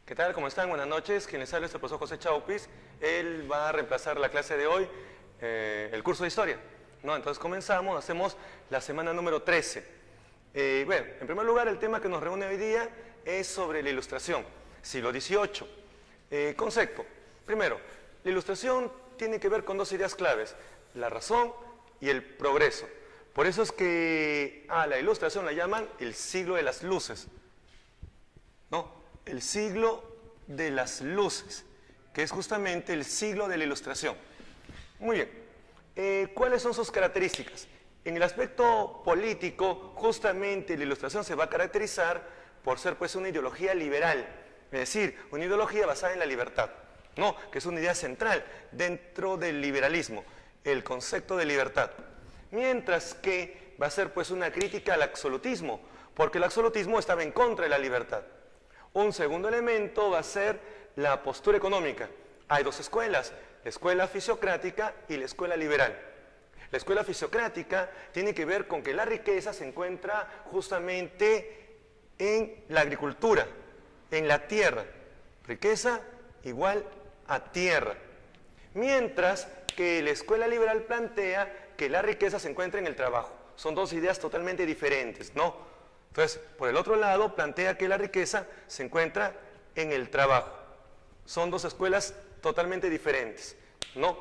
¿Qué tal? ¿Cómo están? Buenas noches. Quien les habla es el profesor José Chaupis. Él va a reemplazar la clase de hoy, el curso de historia. ¿No? Entonces comenzamos, hacemos la semana número 13. Bueno, en primer lugar, el tema que nos reúne hoy día es sobre la Ilustración, siglo XVIII. Concepto. Primero, la Ilustración tiene que ver con dos ideas claves, la razón y el progreso. Por eso es que a la Ilustración la llaman el siglo de las luces. ¿No? El siglo de las luces, que es justamente el siglo de la Ilustración. Muy bien. ¿Cuáles son sus características? En el aspecto político, justamente la Ilustración se va a caracterizar por ser pues una ideología liberal, es decir, una ideología basada en la libertad, ¿no? Que es una idea central dentro del liberalismo, el concepto de libertad. Mientras que va a ser pues una crítica al absolutismo, porque el absolutismo estaba en contra de la libertad. Un segundo elemento va a ser la postura económica. Hay dos escuelas, la escuela fisiocrática y la escuela liberal. La escuela fisiocrática tiene que ver con que la riqueza se encuentra justamente en la agricultura, en la tierra. Riqueza igual a tierra. Mientras que la escuela liberal plantea que la riqueza se encuentra en el trabajo. Son dos ideas totalmente diferentes, ¿no? Entonces, por el otro lado, plantea que la riqueza se encuentra en el trabajo. Son dos escuelas totalmente diferentes, ¿no?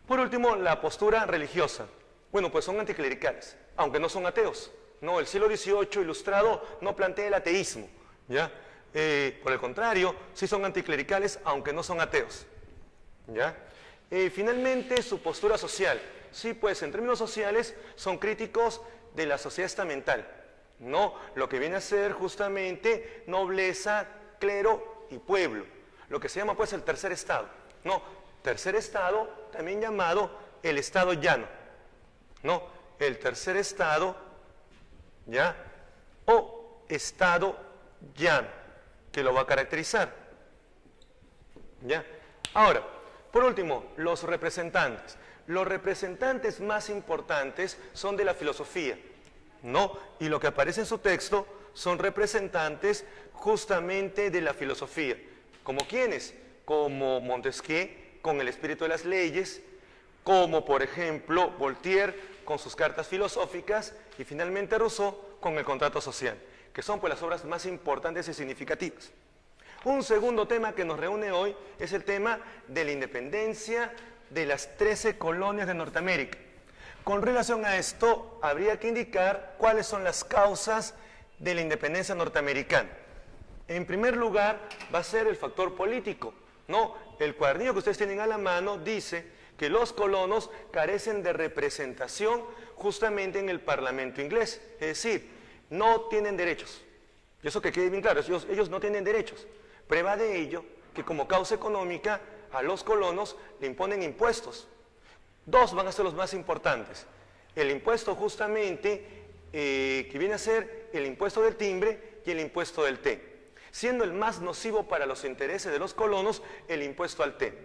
Por último, la postura religiosa. Bueno, pues son anticlericales, aunque no son ateos. No, el siglo XVIII ilustrado no plantea el ateísmo, ¿ya? Por el contrario, sí son anticlericales, aunque no son ateos, ¿ya? Finalmente, su postura social. Sí, pues en términos sociales son críticos de la sociedad estamental. No, lo que viene a ser justamente nobleza, clero y pueblo. Lo que se llama pues el tercer estado. No, tercer estado también llamado el estado llano. No, el tercer estado, ¿ya? O estado llano, que lo va a caracterizar. ¿Ya? Ahora, por último, los representantes. Los representantes más importantes son de la filosofía. No, y lo que aparece en su texto son representantes justamente de la filosofía. ¿Como quiénes? Como Montesquieu con el espíritu de las leyes, como por ejemplo Voltaire con sus cartas filosóficas y finalmente Rousseau con el contrato social, que son pues las obras más importantes y significativas. Un segundo tema que nos reúne hoy es el tema de la independencia de las 13 colonias de Norteamérica. Con relación a esto, habría que indicar cuáles son las causas de la independencia norteamericana. En primer lugar, va a ser el factor político. No, el cuadernillo que ustedes tienen a la mano dice que los colonos carecen de representación justamente en el Parlamento inglés. Es decir, no tienen derechos. Y eso que quede bien claro, ellos no tienen derechos. Prueba de ello que como causa económica a los colonos le imponen impuestos. Dos van a ser los más importantes. El impuesto justamente que viene a ser el impuesto del timbre y el impuesto del té, siendo el más nocivo para los intereses de los colonos el impuesto al té.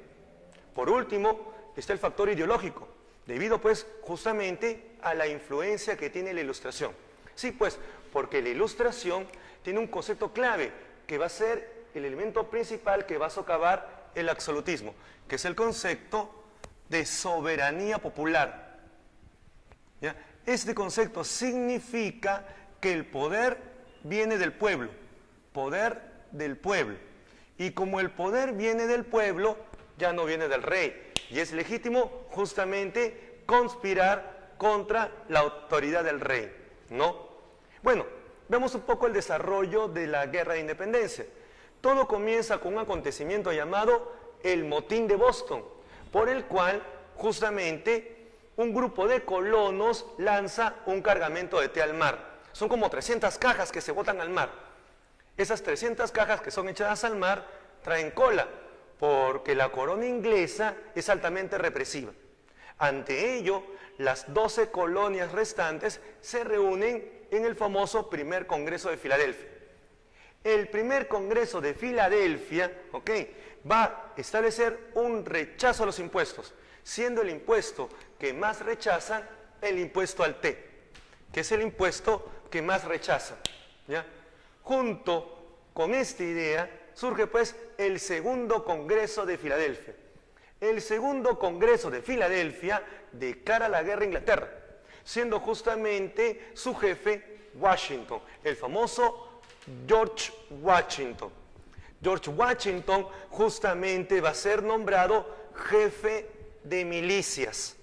Por último, está el factor ideológico, debido pues justamente a la influencia que tiene la Ilustración. Sí, pues, porque la Ilustración tiene un concepto clave que va a ser el elemento principal que va a socavar el absolutismo, que es el concepto de soberanía popular. ¿Ya? Este concepto significa que el poder viene del pueblo, poder del pueblo. Y como el poder viene del pueblo, ya no viene del rey. Y es legítimo justamente conspirar contra la autoridad del rey, ¿no? Bueno, vemos un poco el desarrollo de la Guerra de Independencia. Todo comienza con un acontecimiento llamado el Motín de Boston, por el cual justamente un grupo de colonos lanza un cargamento de té al mar. Son como 300 cajas que se botan al mar. Esas 300 cajas que son echadas al mar traen cola, porque la corona inglesa es altamente represiva. Ante ello, las 12 colonias restantes se reúnen en el famoso primer Congreso de Filadelfia. El primer Congreso de Filadelfia, va a establecer un rechazo a los impuestos, siendo el impuesto que más rechazan el impuesto al té, que es el impuesto que más rechazan, ¿ya? Junto con esta idea surge pues el segundo Congreso de Filadelfia. El segundo Congreso de Filadelfia declara la guerra a Inglaterra, siendo justamente su jefe Washington, el famoso George Washington. George Washington justamente va a ser nombrado jefe de milicias.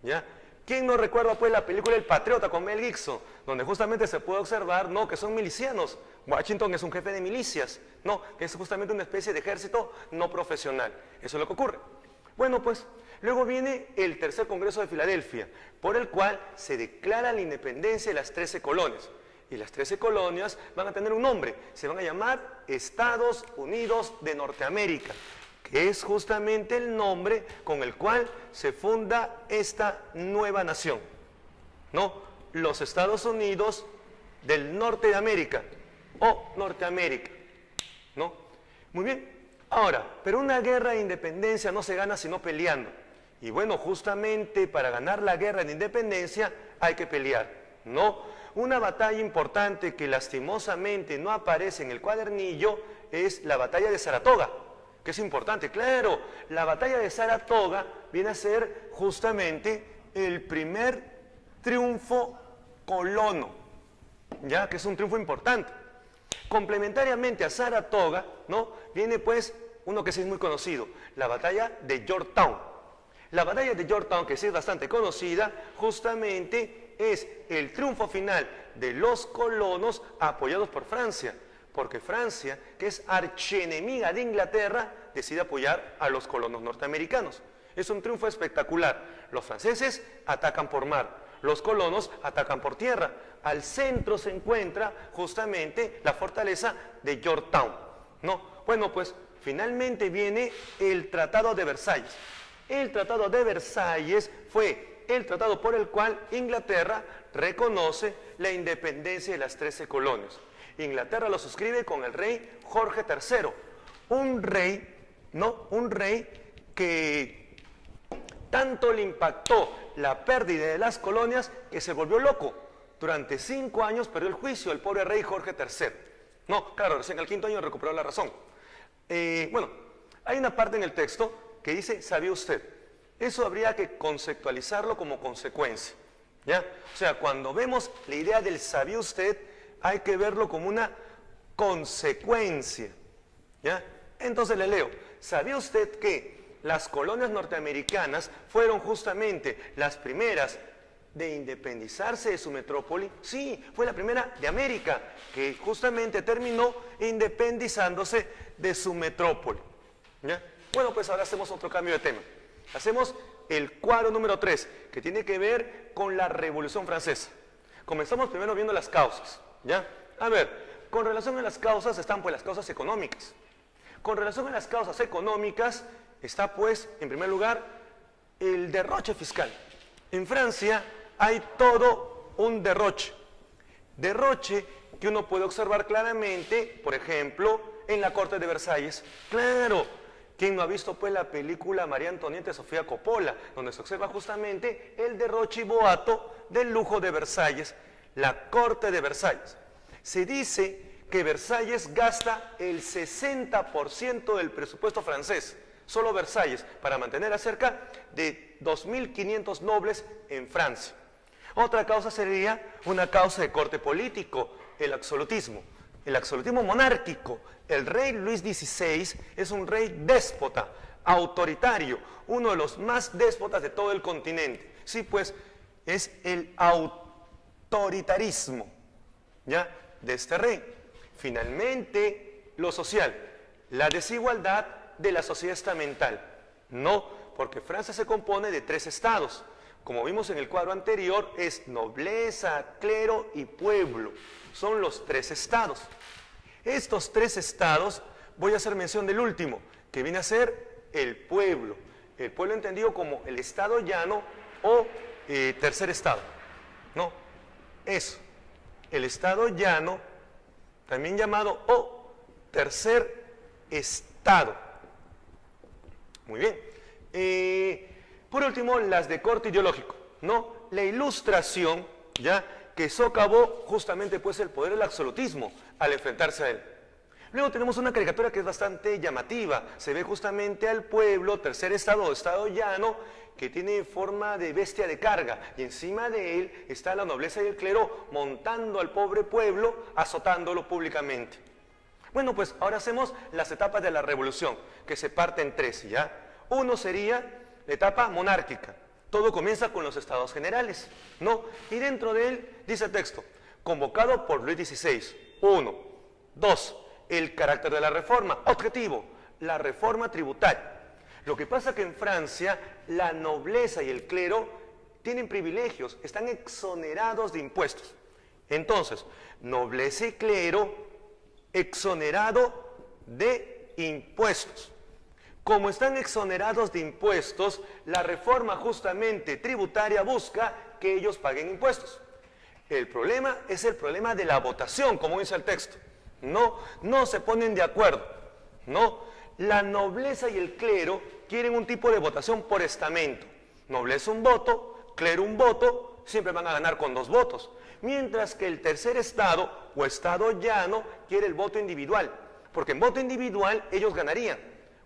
¿Ya? ¿Quién no recuerda pues la película El Patriota con Mel Gibson, donde justamente se puede observar, no, que son milicianos? Washington es un jefe de milicias, no, que es justamente una especie de ejército no profesional. Eso es lo que ocurre. Bueno, pues, luego viene el tercer Congreso de Filadelfia, por el cual se declara la independencia de las 13 colonias. Y las 13 colonias van a tener un nombre, se van a llamar Estados Unidos de Norteamérica, que es justamente el nombre con el cual se funda esta nueva nación, ¿no? Los Estados Unidos del Norte de América, o Norteamérica, ¿no? Muy bien. Ahora, pero una guerra de independencia no se gana sino peleando. Y bueno, justamente para ganar la guerra de independencia hay que pelear, ¿no? Una batalla importante que lastimosamente no aparece en el cuadernillo es la batalla de Saratoga, que es importante. Claro, la batalla de Saratoga viene a ser justamente el primer triunfo colono, ya que es un triunfo importante. Complementariamente a Saratoga, ¿no?, viene pues uno que sí es muy conocido, la batalla de Yorktown. La batalla de Yorktown, que sí es bastante conocida, justamente es el triunfo final de los colonos apoyados por Francia, porque Francia, que es archienemiga de Inglaterra, decide apoyar a los colonos norteamericanos. Es un triunfo espectacular. Los franceses atacan por mar, los colonos atacan por tierra. Al centro se encuentra justamente la fortaleza de Yorktown, ¿no? Bueno, pues finalmente viene el Tratado de Versalles. El Tratado de Versalles fue el tratado por el cual Inglaterra reconoce la independencia de las 13 colonias. Inglaterra lo suscribe con el rey Jorge III, un rey, ¿no?, un rey que tanto le impactó la pérdida de las colonias que se volvió loco. Durante 5 años perdió el juicio el pobre rey Jorge III. No, claro, recién al 5.º año recuperó la razón. Bueno, hay una parte en el texto que dice, ¿sabía usted? Eso habría que conceptualizarlo como consecuencia, ¿ya? O sea, cuando vemos la idea del ¿sabía usted?, hay que verlo como una consecuencia, ¿ya? Entonces le leo, ¿sabía usted que las colonias norteamericanas fueron justamente las primeras de independizarse de su metrópoli? Sí, fue la primera de América que justamente terminó independizándose de su metrópoli, ¿ya? Bueno, pues ahora hacemos otro cambio de tema. Hacemos el cuadro número 3, que tiene que ver con la Revolución Francesa. Comenzamos primero viendo las causas, ¿ya? A ver, con relación a las causas están pues las causas económicas. Con relación a las causas económicas está pues, en primer lugar, el derroche fiscal. En Francia hay todo un derroche. Derroche que uno puede observar claramente, por ejemplo, en la corte de Versalles. Claro, ¿quién no ha visto pues la película María Antonieta de Sofía Coppola, donde se observa justamente el derroche y boato del lujo de Versalles, la corte de Versalles? Se dice que Versalles gasta el 60% del presupuesto francés, solo Versalles, para mantener a cerca de 2.500 nobles en Francia. Otra causa sería una causa de corte político, el absolutismo monárquico. El rey Luis XVI es un rey déspota, autoritario, uno de los más déspotas de todo el continente. Sí, pues es el autoritarismo, ¿ya?, de este rey. Finalmente, lo social, la desigualdad de la sociedad estamental. No, porque Francia se compone de 3 estados. Como vimos en el cuadro anterior, es nobleza, clero y pueblo. Son los 3 estados. Estos 3 estados, voy a hacer mención del último, que viene a ser el pueblo. El pueblo entendido como el estado llano o tercer estado. No, eso. El estado llano, también llamado o tercer estado. Muy bien. Por último, las de corte ideológico, ¿no? La Ilustración, ya, que socavó justamente pues el poder del absolutismo al enfrentarse a él. Luego tenemos una caricatura que es bastante llamativa. Se ve justamente al pueblo, tercer estado o estado llano, que tiene forma de bestia de carga. Y encima de él está la nobleza y el clero montando al pobre pueblo, azotándolo públicamente. Bueno, pues ahora hacemos las etapas de la revolución, que se parte en tres, ¿ya? Uno sería la etapa monárquica. Todo comienza con los estados generales, ¿no? Y dentro de él dice el texto, convocado por Luis XVI. 1. 2. El carácter de la reforma. Objetivo, la reforma tributaria. Lo que pasa que en Francia la nobleza y el clero tienen privilegios, están exonerados de impuestos. Entonces, nobleza y clero exonerado de impuestos. Como están exonerados de impuestos, la reforma justamente tributaria busca que ellos paguen impuestos. El problema es el problema de la votación, como dice el texto. No se ponen de acuerdo. La nobleza y el clero quieren un tipo de votación por estamento. Nobleza un voto, clero un voto, siempre van a ganar con 2 votos. Mientras que el tercer estado o estado llano quiere el voto individual, porque en voto individual ellos ganarían.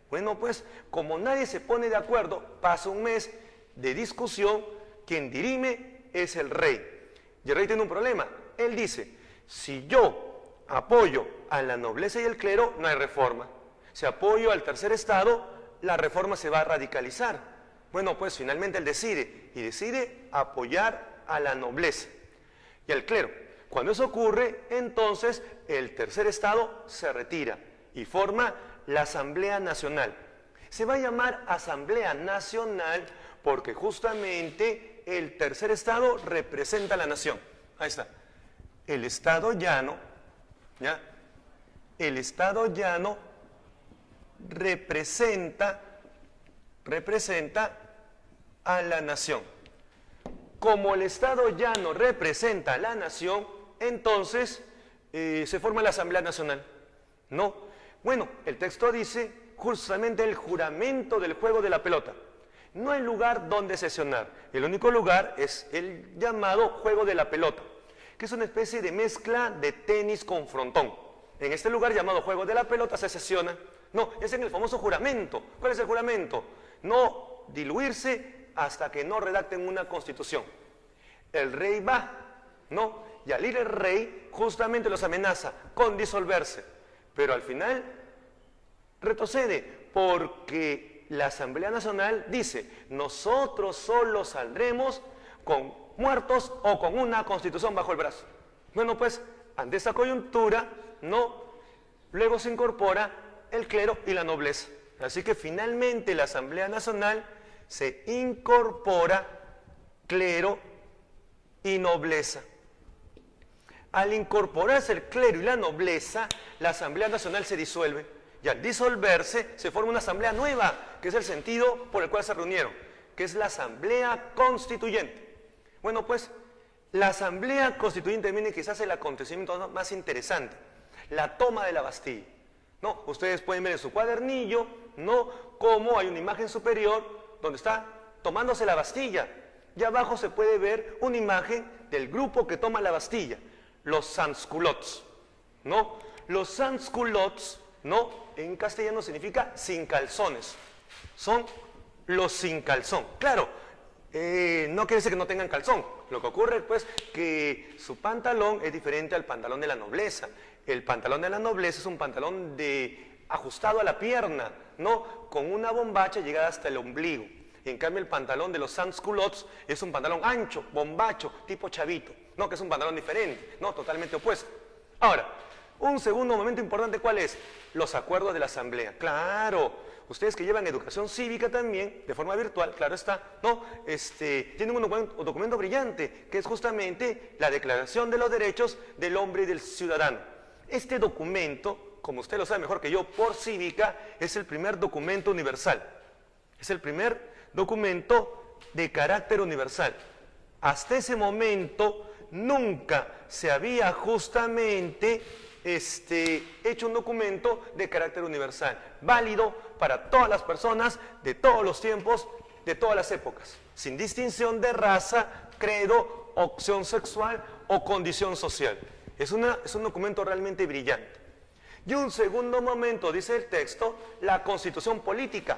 Bueno, pues como nadie se pone de acuerdo, pasa un mes de discusión, quien dirime es el rey. Y el rey tiene un problema. Él dice, si yo apoyo a la nobleza y el clero, no hay reforma. Si apoyo al tercer estado, la reforma se va a radicalizar. Bueno, pues finalmente él decide, y decide apoyar a la nobleza y al clero. Cuando eso ocurre, entonces el tercer estado se retira y forma la Asamblea Nacional. Se va a llamar Asamblea Nacional porque justamente el tercer estado representa a la nación. Ahí está. El estado llano, ¿ya? El estado llano representa a la nación. Como el estado llano representa a la nación, entonces se forma la Asamblea Nacional. Bueno, el texto dice justamente el juramento del juego de la pelota. No hay lugar donde sesionar. El único lugar es el llamado juego de la pelota, que es una especie de mezcla de tenis con frontón. En este lugar llamado juego de la pelota se sesiona. Es en el famoso juramento. ¿Cuál es el juramento? No diluirse hasta que no redacten una constitución. El rey va, y al ir el rey justamente los amenaza con disolverse. Pero al final retrocede porque la Asamblea Nacional dice, nosotros solo saldremos con muertos o con una constitución bajo el brazo. Bueno, pues, ante esa coyuntura, luego se incorpora el clero y la nobleza. Así que finalmente la Asamblea Nacional se incorpora clero y nobleza. Al incorporarse el clero y la nobleza, la Asamblea Nacional se disuelve. Y al disolverse, se forma una asamblea nueva, que es el sentido por el cual se reunieron, que es la Asamblea Constituyente. Bueno, pues, la Asamblea Constituyente viene quizás el acontecimiento más interesante, la toma de la Bastilla. Ustedes pueden ver en su cuadernillo, cómo hay una imagen superior donde está tomándose la Bastilla. Y abajo se puede ver una imagen del grupo que toma la Bastilla, los sans-culottes. Los sans-culottes, en castellano significa sin calzones. Son los sin calzón. Claro, no quiere decir que no tengan calzón. Lo que ocurre, pues, que su pantalón es diferente al pantalón de la nobleza. El pantalón de la nobleza es un pantalón ajustado a la pierna, con una bombacha llegada hasta el ombligo. En cambio, el pantalón de los sans-culottes es un pantalón ancho, bombacho, tipo chavito, que es un pantalón diferente, totalmente opuesto. Ahora, un segundo momento importante, ¿cuál es? Los acuerdos de la Asamblea. Claro, ustedes que llevan educación cívica también, de forma virtual, claro está, tienen un documento brillante, que es justamente la Declaración de los Derechos del Hombre y del Ciudadano. Este documento, como usted lo sabe mejor que yo, por cívica, es el primer documento universal. Es el primer documento de carácter universal. Hasta ese momento nunca se había justamente hecho un documento de carácter universal, válido para todas las personas de todos los tiempos, de todas las épocas, sin distinción de raza, credo, opción sexual o condición social. Es un documento realmente brillante. Y un segundo momento, dice el texto, la constitución política.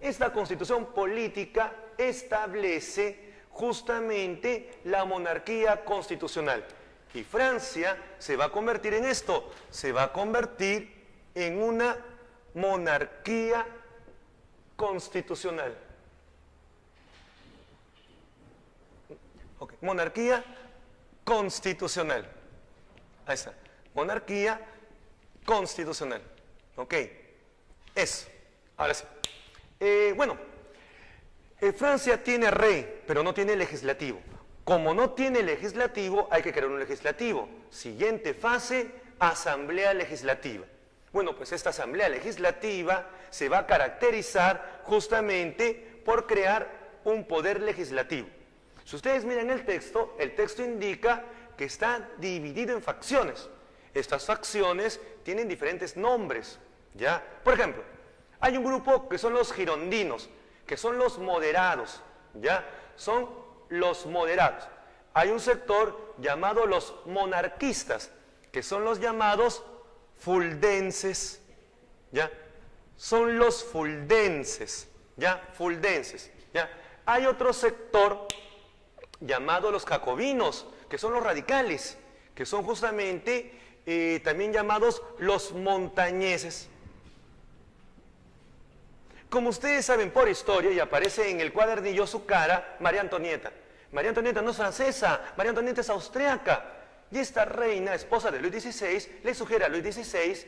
Esta constitución política establece justamente la monarquía constitucional. Y Francia se va a convertir en esto, se va a convertir en una monarquía constitucional. Okay. Monarquía constitucional. Ahí está. Monarquía constitucional. Ok. Eso. Ahora sí. Francia tiene rey, pero no tiene legislativo. Como no tiene legislativo, hay que crear un legislativo. Siguiente fase, asamblea legislativa. Bueno, pues esta asamblea legislativa se va a caracterizar justamente por crear un poder legislativo. Si ustedes miran el texto indica que está dividido en facciones. Estas facciones tienen diferentes nombres, ¿ya? Por ejemplo, hay un grupo que son los girondinos, que son los moderados, ¿ya? Son los moderados. Hay un sector llamado los monarquistas, que son los llamados fuldenses, ¿ya? Son los fuldenses, ¿ya? Fuldenses, ¿ya? Hay otro sector llamado los jacobinos, que son los radicales, que son justamente también llamados los montañeses. Como ustedes saben por historia, y aparece en el cuadernillo su cara, María Antonieta. María Antonieta no es francesa, María Antonieta es austriaca. Y esta reina, esposa de Luis XVI, le sugiere a Luis XVI,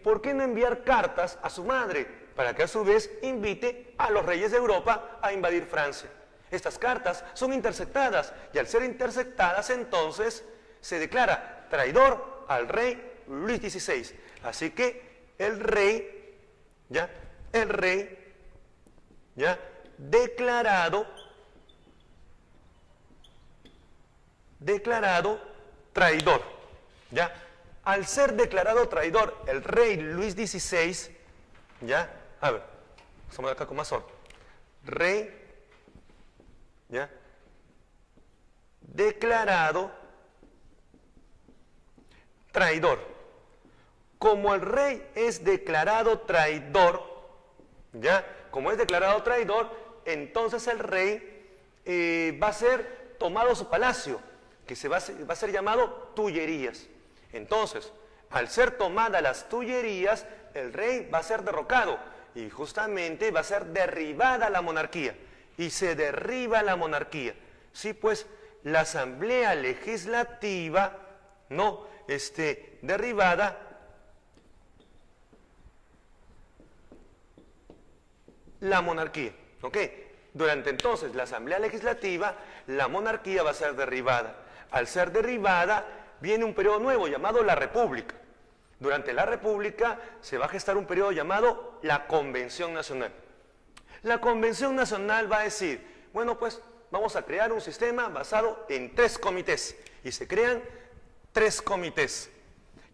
¿por qué no enviar cartas a su madre? Para que a su vez invite a los reyes de Europa a invadir Francia. Estas cartas son interceptadas, y al ser interceptadas entonces se declara traidor al rey Luis XVI. Así que el rey, ¿ya? El rey, ¿ya? Declarado traidor, ¿ya? Al ser declarado traidor el rey Luis XVI, ¿ya? A ver, estamos acá con más orden. Rey, ¿ya? Declarado traidor. Como el rey es declarado traidor, ¿ya? Como es declarado traidor, entonces el rey va a ser tomado su palacio, que va a ser llamado Tullerías. Entonces, al ser tomadas las Tullerías, el rey va a ser derrocado y justamente va a ser derribada la monarquía. Y se derriba la monarquía. Sí, pues la asamblea legislativa, no, derribada, la monarquía, ¿ok? Durante entonces la asamblea legislativa, la monarquía va a ser derribada. Al ser derribada, viene un periodo nuevo llamado la República. Durante la República se va a gestar un periodo llamado la Convención Nacional. La Convención Nacional va a decir, bueno, pues vamos a crear un sistema basado en 3 comités. Y se crean 3 comités.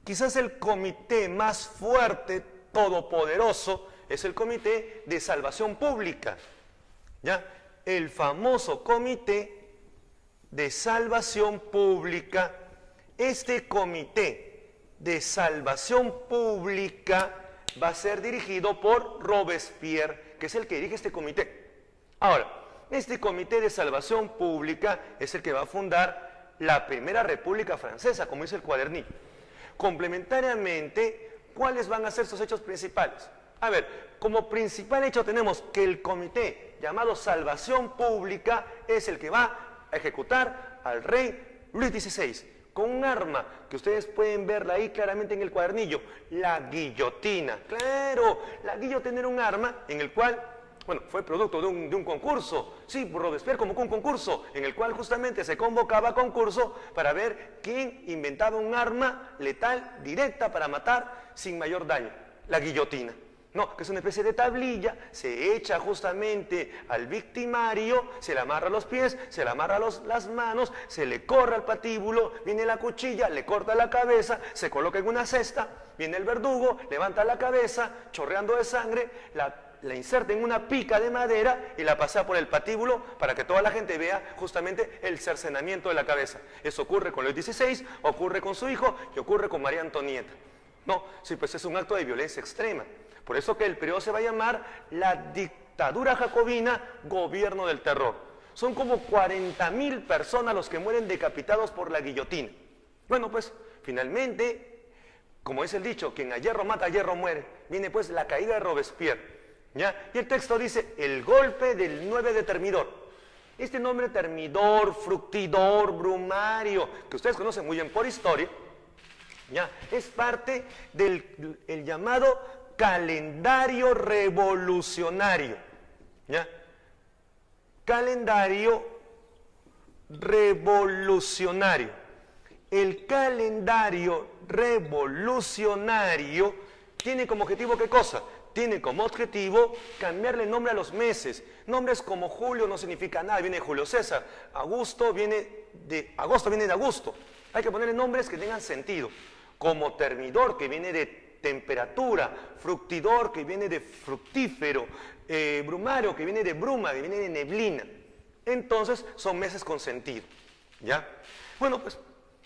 Quizás el comité más fuerte, todopoderoso, es el Comité de Salvación Pública, ¿ya? El famoso Comité de Salvación Pública. Este Comité de Salvación Pública va a ser dirigido por Robespierre, que es el que dirige este comité. Ahora, este Comité de Salvación Pública es el que va a fundar la Primera República Francesa, como dice el cuadernillo. Complementariamente, ¿cuáles van a ser sus hechos principales? A ver, como principal hecho tenemos que el comité llamado Salvación Pública es el que va a ejecutar al rey Luis XVI con un arma que ustedes pueden verla ahí claramente en el cuadernillo, la guillotina. Claro, la guillotina era un arma en el cual, bueno, fue producto de un concurso, sí, Robespierre convocó un concurso en el cual justamente se convocaba a concurso para ver quién inventaba un arma letal directa para matar sin mayor daño, la guillotina. No, que es una especie de tablilla, se echa justamente al victimario, se le amarra los pies, se le amarra las manos, se le corre al patíbulo, viene la cuchilla, le corta la cabeza, se coloca en una cesta, viene el verdugo, levanta la cabeza, chorreando de sangre, la inserta en una pica de madera y la pasea por el patíbulo para que toda la gente vea justamente el cercenamiento de la cabeza. Eso ocurre con Luis XVI, ocurre con su hijo y ocurre con María Antonieta. No, sí, pues es un acto de violencia extrema. Por eso que el periodo se va a llamar la dictadura jacobina, gobierno del terror. Son como 40.000 personas los que mueren decapitados por la guillotina. Bueno, pues finalmente, como dice el dicho, quien a hierro mata, a hierro muere. Viene pues la caída de Robespierre, ¿ya? Y el texto dice, el golpe del 9 de Termidor. Este nombre Termidor, Fructidor, Brumario, que ustedes conocen muy bien por historia, ¿ya? Es parte del el llamado calendario revolucionario, ¿ya? Calendario revolucionario. El calendario revolucionario tiene como objetivo ¿qué cosa? Tiene como objetivo cambiarle el nombre a los meses. Nombres como Julio no significa nada, viene de Julio César. Agosto viene de Augusto. Hay que ponerle nombres que tengan sentido. Como Termidor, que viene de temperatura. Fructidor, que viene de fructífero. Brumario, que viene de bruma, que viene de neblina. Entonces son meses con sentido, ¿ya? Bueno, pues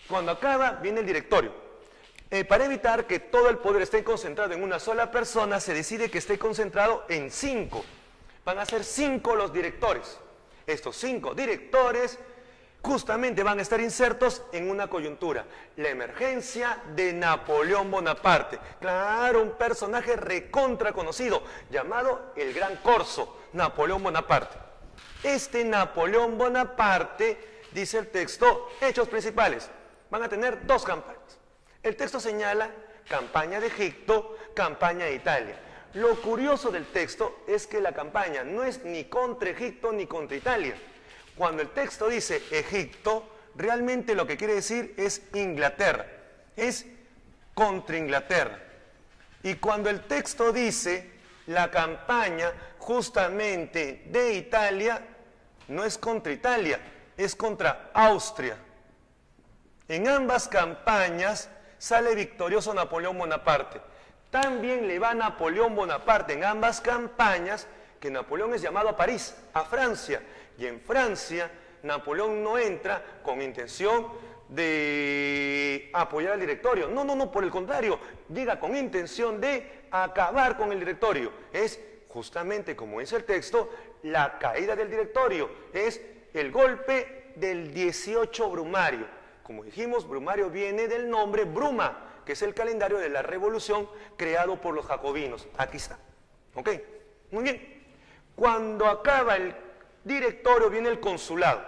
cuando acaba viene el directorio. Para evitar que todo el poder esté concentrado en una sola persona, se decide que esté concentrado en 5. Van a ser 5 los directores. Estos 5 directores justamente van a estar insertos en una coyuntura. La emergencia de Napoleón Bonaparte. Claro, un personaje recontra conocido, llamado el Gran Corso, Napoleón Bonaparte. Este Napoleón Bonaparte, dice el texto, hechos principales. Van a tener 2 campañas. El texto señala campaña de Egipto, campaña de Italia. Lo curioso del texto es que la campaña no es ni contra Egipto ni contra Italia. Cuando el texto dice Egipto, realmente lo que quiere decir es Inglaterra. Es contra Inglaterra. Y cuando el texto dice la campaña justamente de Italia, no es contra Italia, es contra Austria. En ambas campañas sale victorioso Napoleón Bonaparte. También le va a Napoleón Bonaparte en ambas campañas que Napoleón es llamado a París, a Francia. Y en Francia, Napoleón no entra con intención de apoyar al directorio. No, por el contrario, llega con intención de acabar con el directorio. Es justamente, como dice el texto, la caída del directorio. Es el golpe del 18 Brumario. Como dijimos, Brumario viene del nombre Bruma, que es el calendario de la revolución creado por los jacobinos. Aquí está. ¿Ok? Muy bien. Cuando acaba el directorio viene el consulado.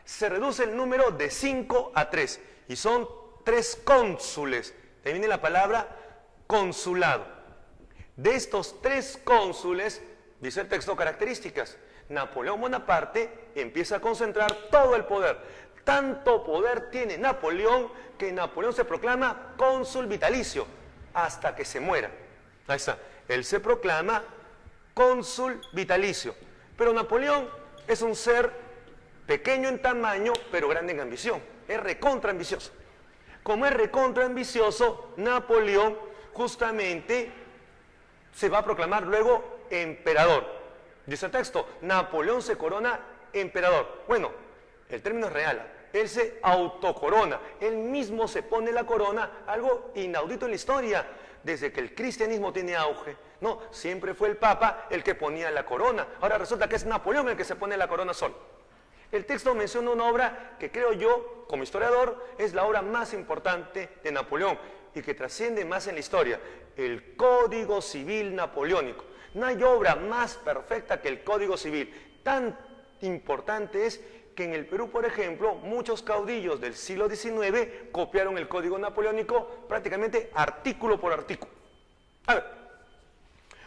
Se reduce el número de 5 a 3 y son 3 cónsules. De ahí viene la palabra consulado. De estos 3 cónsules, dice el texto, características. Napoleón Bonaparte empieza a concentrar todo el poder. Tanto poder tiene Napoleón que Napoleón se proclama cónsul vitalicio hasta que se muera. Ahí está. Él se proclama cónsul vitalicio. Pero Napoleón es un ser pequeño en tamaño, pero grande en ambición. Es recontra ambicioso. Como es recontra ambicioso, Napoleón justamente se va a proclamar luego emperador. Dice el texto, Napoleón se corona emperador. Bueno, el término es real. Él se autocorona. Él mismo se pone la corona, algo inaudito en la historia. Desde que el cristianismo tiene auge, no, siempre fue el Papa el que ponía la corona. Ahora resulta que es Napoleón el que se pone la corona solo. El texto menciona una obra que creo yo, como historiador, es la obra más importante de Napoleón y que trasciende más en la historia, el Código Civil Napoleónico. No hay obra más perfecta que el Código Civil. Tan importante es que en el Perú, por ejemplo, muchos caudillos del siglo XIX copiaron el Código Napoleónico prácticamente artículo por artículo. A ver,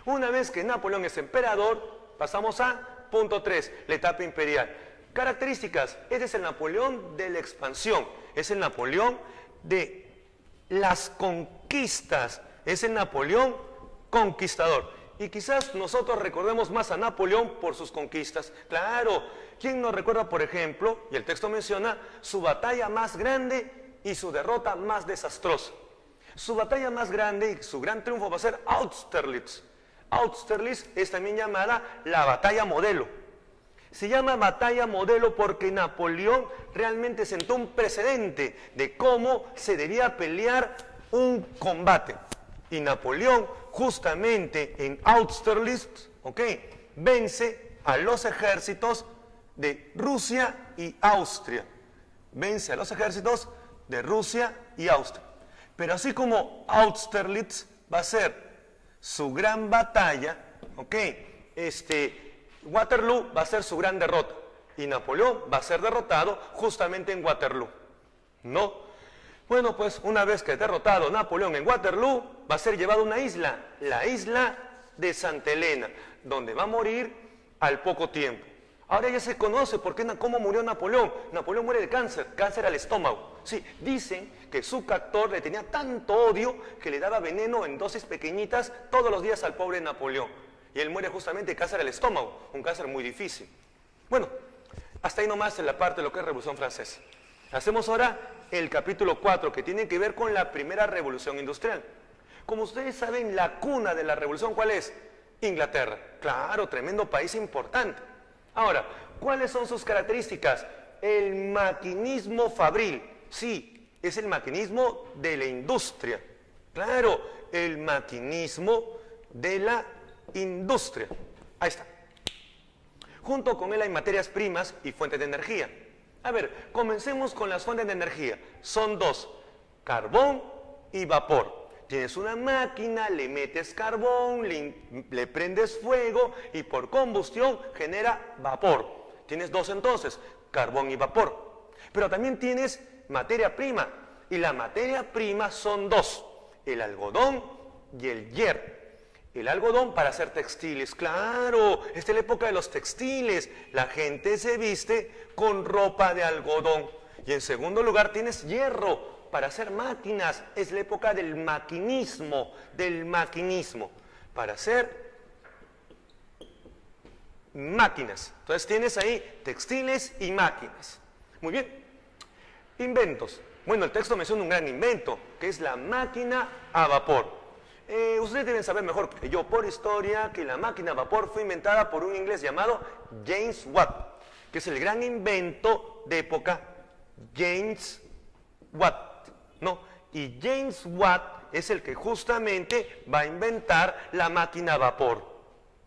una vez que Napoleón es emperador, pasamos a punto 3, la etapa imperial. Características, este es el Napoleón de la expansión, es el Napoleón de las conquistas, es el Napoleón conquistador. Y quizás nosotros recordemos más a Napoleón por sus conquistas. Claro, ¿quién nos recuerda, por ejemplo, y el texto menciona, su batalla más grande y su derrota más desastrosa? Su batalla más grande y su gran triunfo va a ser Austerlitz. Austerlitz es también llamada la batalla modelo. Se llama batalla modelo porque Napoleón realmente sentó un precedente de cómo se debía pelear un combate. Y Napoleón, justamente en Austerlitz, ¿ok?, vence a los ejércitos de Rusia y Austria. Vence a los ejércitos de Rusia y Austria. Pero así como Austerlitz va a ser su gran batalla, ¿ok?, Waterloo va a ser su gran derrota. Y Napoleón va a ser derrotado justamente en Waterloo. ¿No? Bueno, pues una vez que derrotado Napoleón en Waterloo, va a ser llevado a una isla, la isla de Santa Elena, donde va a morir al poco tiempo. Ahora ya se conoce cómo murió Napoleón. Napoleón muere de cáncer al estómago. Sí, dicen que su captor le tenía tanto odio que le daba veneno en dosis pequeñitas todos los días al pobre Napoleón. Y él muere justamente de cáncer al estómago, un cáncer muy difícil. Bueno, hasta ahí nomás en la parte de lo que es Revolución Francesa. Hacemos ahora el capítulo 4, que tiene que ver con la primera revolución industrial. Como ustedes saben, la cuna de la revolución, ¿cuál es? Inglaterra. Claro, tremendo país importante. Ahora, ¿cuáles son sus características? El maquinismo fabril. Sí, es el maquinismo de la industria. Claro, el maquinismo de la industria. Ahí está. Junto con él hay materias primas y fuentes de energía. A ver, comencemos con las fuentes de energía. Son dos, carbón y vapor. Tienes una máquina, le metes carbón, le prendes fuego y por combustión genera vapor. Tienes dos entonces, carbón y vapor. Pero también tienes materia prima. Y la materia prima son dos, el algodón y el hierro. El algodón para hacer textiles, claro, esta es la época de los textiles, la gente se viste con ropa de algodón. Y en segundo lugar tienes hierro para hacer máquinas, es la época del maquinismo, para hacer máquinas. Entonces tienes ahí textiles y máquinas. Muy bien, inventos. Bueno, el texto menciona un gran invento, que es la máquina a vapor. Ustedes deben saber mejor que yo por historia que la máquina a vapor fue inventada por un inglés llamado James Watt, que es el gran invento de época, James Watt, ¿no? Y James Watt es el que justamente va a inventar la máquina a vapor,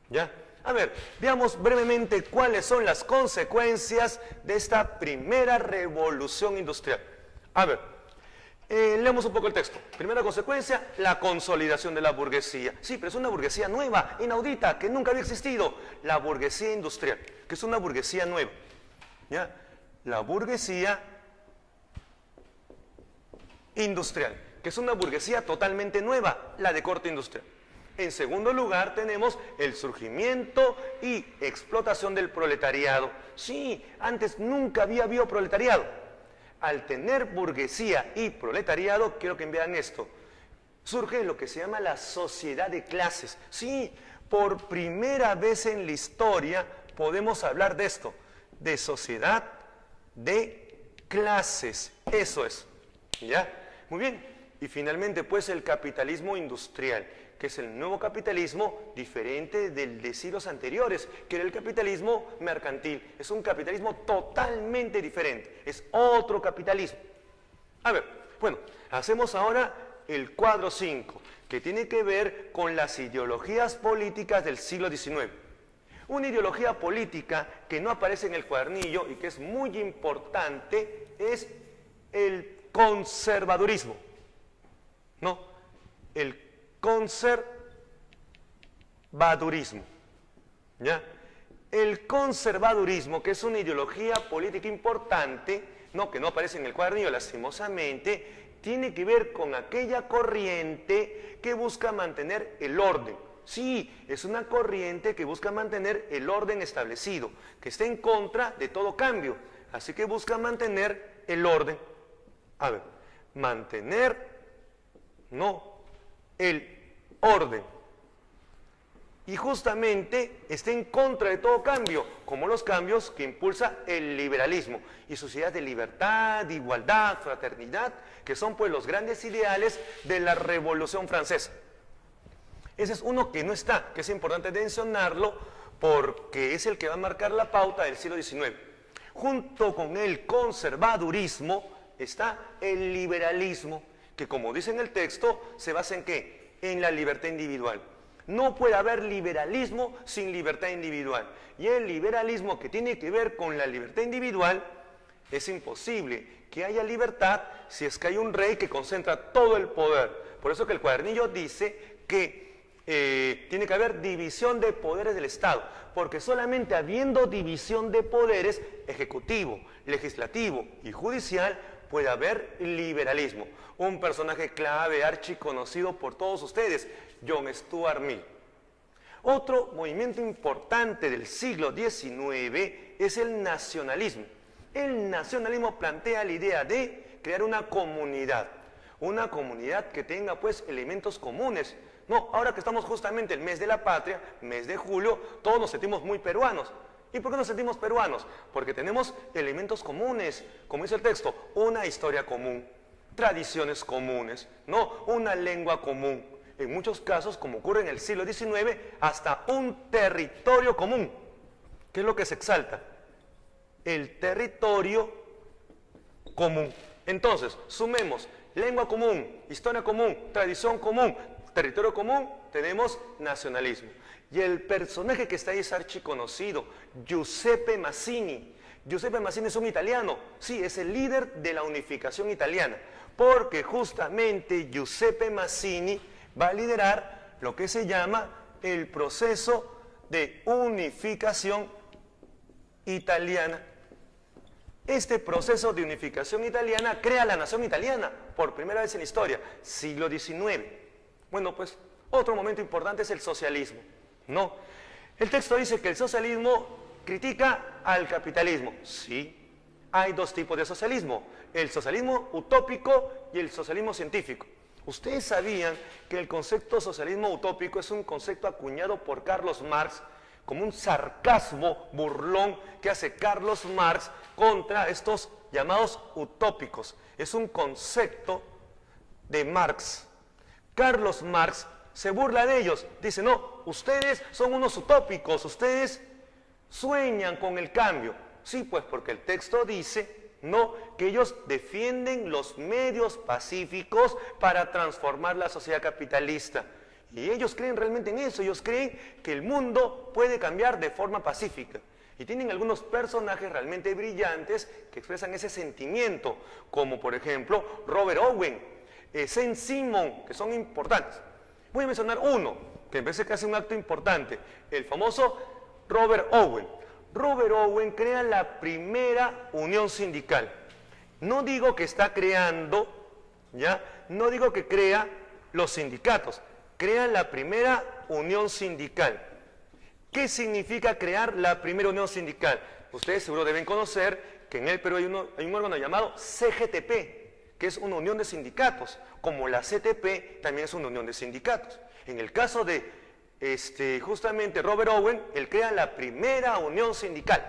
¿ya? A ver, veamos brevemente cuáles son las consecuencias de esta primera revolución industrial. A ver. Leemos un poco el texto. Primera consecuencia, la consolidación de la burguesía. Sí, pero es una burguesía nueva, inaudita, que nunca había existido. La burguesía industrial, que es una burguesía nueva. ¿Ya? La burguesía industrial, que es una burguesía totalmente nueva, la de corte industrial. En segundo lugar, tenemos el surgimiento y explotación del proletariado. Sí, antes nunca había habido proletariado. Al tener burguesía y proletariado, quiero que vean esto, surge lo que se llama la sociedad de clases. Sí, por primera vez en la historia podemos hablar de esto, de sociedad de clases. Eso es, ¿ya? Muy bien. Y finalmente, pues, el capitalismo industrial, que es el nuevo capitalismo diferente del de siglos anteriores, que era el capitalismo mercantil. Es un capitalismo totalmente diferente, es otro capitalismo. A ver, bueno, hacemos ahora el cuadro 5, que tiene que ver con las ideologías políticas del siglo XIX. Una ideología política que no aparece en el cuadernillo y que es muy importante es el conservadurismo. No, el conservadurismo, ¿ya? El conservadurismo, que es una ideología política importante, no, que no aparece en el cuadernillo lastimosamente, tiene que ver con aquella corriente que busca mantener el orden. Sí, es una corriente que busca mantener el orden establecido, que está en contra de todo cambio, así que busca mantener el orden. A ver, mantener, no, el orden. Y justamente está en contra de todo cambio, como los cambios que impulsa el liberalismo y sociedades de libertad, de igualdad, fraternidad, que son pues los grandes ideales de la Revolución Francesa. Ese es uno que no está, que es importante mencionarlo porque es el que va a marcar la pauta del siglo XIX. Junto con el conservadurismo está el liberalismo, que como dice en el texto, se basa en ¿qué? en la libertad individual. No puede haber liberalismo sin libertad individual. Y el liberalismo que tiene que ver con la libertad individual, es imposible que haya libertad si es que hay un rey que concentra todo el poder. Por eso que el cuadernillo dice que tiene que haber división de poderes del Estado, porque solamente habiendo división de poderes, ejecutivo, legislativo y judicial, puede haber liberalismo. Un personaje clave, archiconocido por todos ustedes, John Stuart Mill. Otro movimiento importante del siglo XIX es el nacionalismo. El nacionalismo plantea la idea de crear una comunidad que tenga pues elementos comunes. No, ahora que estamos justamente el mes de la patria, mes de julio, todos nos sentimos muy peruanos. ¿Y por qué nos sentimos peruanos? Porque tenemos elementos comunes, como dice el texto, una historia común, tradiciones comunes, no una lengua común. En muchos casos, como ocurre en el siglo XIX, hasta un territorio común. ¿Qué es lo que se exalta? El territorio común. Entonces, sumemos lengua común, historia común, tradición común, territorio común, tenemos nacionalismo. Y el personaje que está ahí es archiconocido, Giuseppe Mazzini. Giuseppe Mazzini es un italiano, sí, es el líder de la unificación italiana, porque justamente Giuseppe Mazzini va a liderar lo que se llama el proceso de unificación italiana. Este proceso de unificación italiana crea la nación italiana por primera vez en la historia, siglo XIX. Bueno, pues otro momento importante es el socialismo. No, el texto dice que el socialismo critica al capitalismo. Sí, hay dos tipos de socialismo, el socialismo utópico y el socialismo científico. ¿Ustedes sabían que el concepto socialismo utópico es un concepto acuñado por Carlos Marx como un sarcasmo burlón que hace Carlos Marx contra estos llamados utópicos? Es un concepto de Marx. Carlos Marx se burla de ellos, dice, no, ustedes son unos utópicos, ustedes sueñan con el cambio. Sí, pues porque el texto dice, no, que ellos defienden los medios pacíficos para transformar la sociedad capitalista. Y ellos creen realmente en eso, ellos creen que el mundo puede cambiar de forma pacífica. Y tienen algunos personajes realmente brillantes que expresan ese sentimiento, como por ejemplo Robert Owen, Saint-Simon, que son importantes. Voy a mencionar uno, que me parece que hace un acto importante, el famoso Robert Owen. Robert Owen crea la primera unión sindical. No digo que está creando, ¿ya? No digo que crea los sindicatos, crea la primera unión sindical. ¿Qué significa crear la primera unión sindical? Ustedes seguro deben conocer que en el Perú hay un órgano llamado CGTP, que es una unión de sindicatos, como la CTP también es una unión de sindicatos. En el caso de justamente Robert Owen, él crea la primera unión sindical,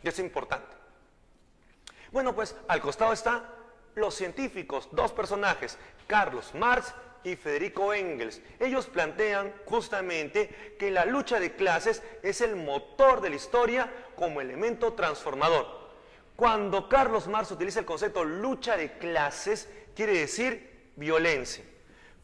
y es importante. Bueno, pues al costado están los científicos, dos personajes, Carlos Marx y Federico Engels. Ellos plantean justamente que la lucha de clases es el motor de la historia como elemento transformador. Cuando Carlos Marx utiliza el concepto lucha de clases, quiere decir violencia.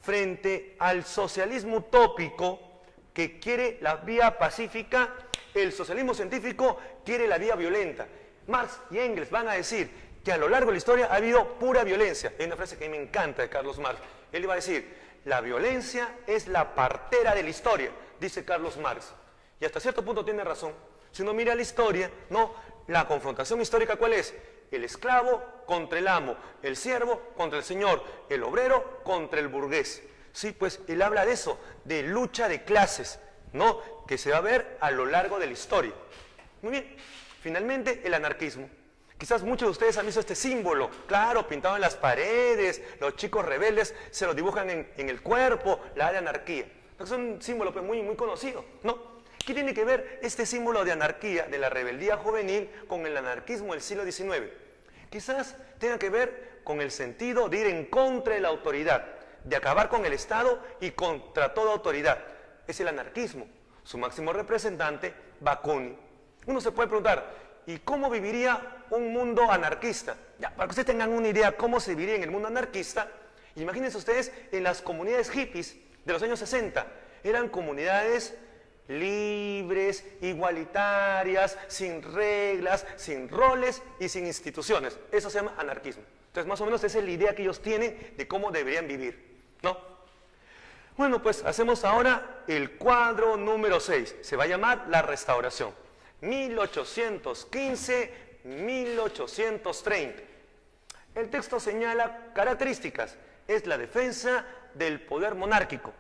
Frente al socialismo utópico que quiere la vía pacífica, el socialismo científico quiere la vía violenta. Marx y Engels van a decir que a lo largo de la historia ha habido pura violencia. Hay una frase que a mí me encanta de Carlos Marx. Él iba a decir, la violencia es la partera de la historia, dice Carlos Marx. Y hasta cierto punto tiene razón. Si uno mira la historia, no, la confrontación histórica, ¿cuál es? El esclavo contra el amo, el siervo contra el señor, el obrero contra el burgués. Sí, pues él habla de eso, de lucha de clases, ¿no? Que se va a ver a lo largo de la historia. Muy bien, finalmente el anarquismo. Quizás muchos de ustedes han visto este símbolo, claro, pintado en las paredes, los chicos rebeldes se lo dibujan en el cuerpo, la de anarquía. Es un símbolo pues, muy conocido, ¿no? ¿Qué tiene que ver este símbolo de anarquía, de la rebeldía juvenil, con el anarquismo del siglo XIX? Quizás tenga que ver con el sentido de ir en contra de la autoridad, de acabar con el Estado y contra toda autoridad. Es el anarquismo. Su máximo representante, Bakunin. Uno se puede preguntar, ¿y cómo viviría un mundo anarquista? Ya, para que ustedes tengan una idea cómo se viviría en el mundo anarquista, imagínense ustedes en las comunidades hippies, de los años 60. Eran comunidades libres, igualitarias, sin reglas, sin roles y sin instituciones. Eso se llama anarquismo. Entonces, más o menos esa es la idea que ellos tienen de cómo deberían vivir, ¿no? Bueno, pues hacemos ahora el cuadro número 6. Se va a llamar la Restauración. 1815-1830. El texto señala características. Es la defensa del poder monárquico.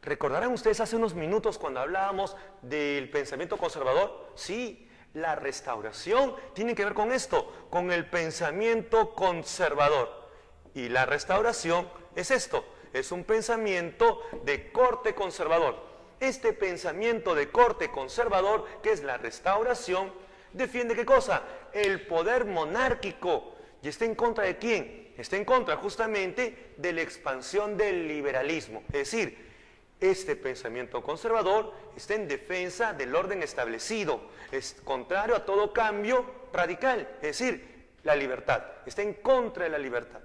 ¿Recordarán ustedes hace unos minutos cuando hablábamos del pensamiento conservador? Sí, la Restauración tiene que ver con esto, con el pensamiento conservador. Y la Restauración es esto, es un pensamiento de corte conservador. Este pensamiento de corte conservador, que es la Restauración, defiende ¿qué cosa? El poder monárquico. ¿Y está en contra de quién? Está en contra justamente de la expansión del liberalismo. Es decir, este pensamiento conservador está en defensa del orden establecido, es contrario a todo cambio radical, es decir, la libertad, está en contra de la libertad.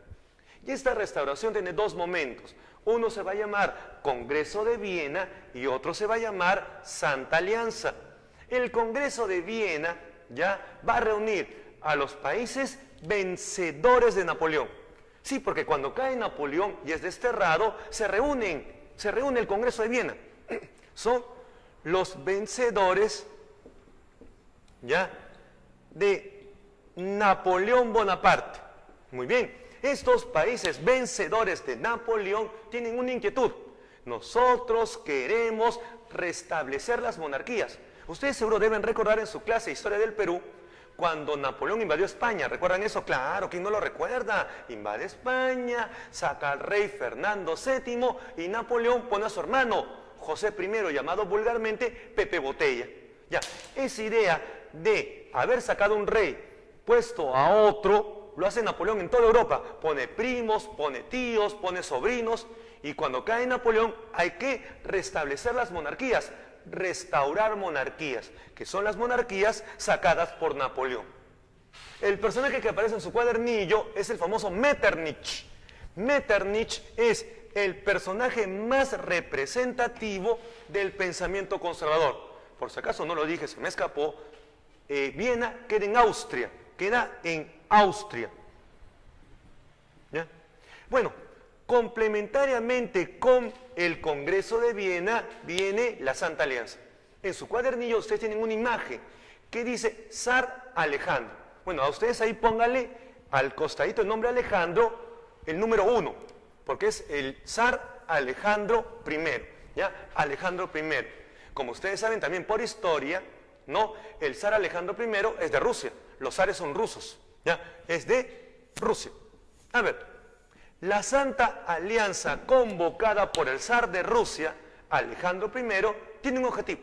Y esta restauración tiene dos momentos, uno se va a llamar Congreso de Viena y otro se va a llamar Santa Alianza. El Congreso de Viena ya va a reunir a los países vencedores de Napoleón. Sí, porque cuando cae Napoleón y es desterrado, se reúne el Congreso de Viena. Son los vencedores ya de Napoleón Bonaparte. Muy bien, estos países vencedores de Napoleón tienen una inquietud. Nosotros queremos restablecer las monarquías. Ustedes seguro deben recordar en su clase de Historia del Perú cuando Napoleón invadió España. ¿Recuerdan eso? Claro, ¿quién no lo recuerda? Invade España, saca al rey Fernando VII y Napoleón pone a su hermano José I, llamado vulgarmente Pepe Botella. Ya, esa idea de haber sacado un rey, puesto a otro, lo hace Napoleón en toda Europa. Pone primos, pone tíos, pone sobrinos, y cuando cae Napoleón hay que restablecer las monarquías, restaurar monarquías, que son las monarquías sacadas por Napoleón. El personaje que aparece en su cuadernillo es el famoso Metternich. Metternich es el personaje más representativo del pensamiento conservador. Por si acaso no lo dije, se me escapó, Viena queda en Austria, ¿Ya? Bueno, complementariamente con el Congreso de Viena viene la Santa Alianza. En su cuadernillo ustedes tienen una imagen que dice Zar Alejandro. Bueno, a ustedes ahí pónganle al costadito el nombre Alejandro, el número 1, porque es el Zar Alejandro I, ¿ya? Alejandro I. Como ustedes saben también por historia, ¿no? El zar Alejandro I es de Rusia, los zares son rusos, ¿ya? Es de Rusia. A ver, la Santa Alianza convocada por el zar de Rusia, Alejandro I, tiene un objetivo.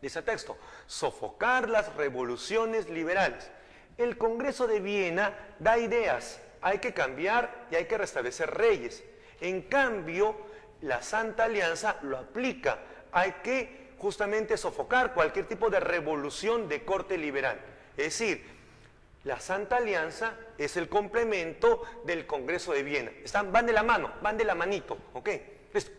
Dice el texto, sofocar las revoluciones liberales. El Congreso de Viena da ideas, hay que cambiar y hay que restablecer reyes. En cambio, la Santa Alianza lo aplica, hay que justamente sofocar cualquier tipo de revolución de corte liberal. Es decir, la Santa Alianza es el complemento del Congreso de Viena. Van de la mano, van de la manito, ¿ok? Listo.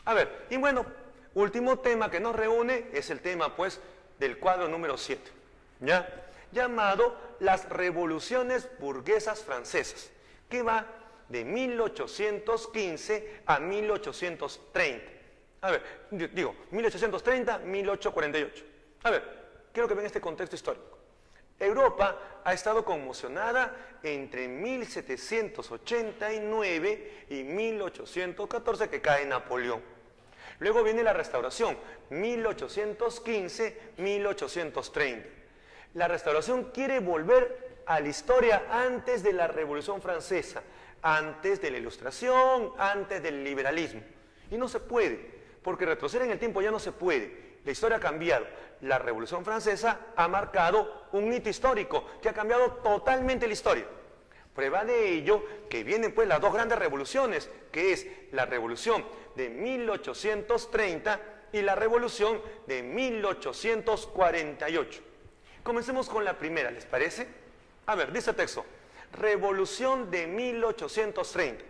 A ver, y bueno, último tema que nos reúne es el tema, pues, del cuadro número 7, ¿ya? Llamado las revoluciones burguesas francesas, que va de 1815 a 1830. A ver, digo, 1830, 1848. A ver, quiero que vean este contexto histórico. Europa ha estado conmocionada entre 1789 y 1814, que cae Napoleón. Luego viene la Restauración, 1815, 1830. La Restauración quiere volver a la historia antes de la Revolución Francesa, antes de la Ilustración, antes del liberalismo. Y no se puede, porque retroceder en el tiempo ya no se puede. La historia ha cambiado. La Revolución Francesa ha marcado un hito histórico que ha cambiado totalmente la historia. Prueba de ello que vienen pues las dos grandes revoluciones, que es la Revolución de 1830 y la Revolución de 1848. Comencemos con la primera, ¿les parece? A ver, dice el texto, Revolución de 1830.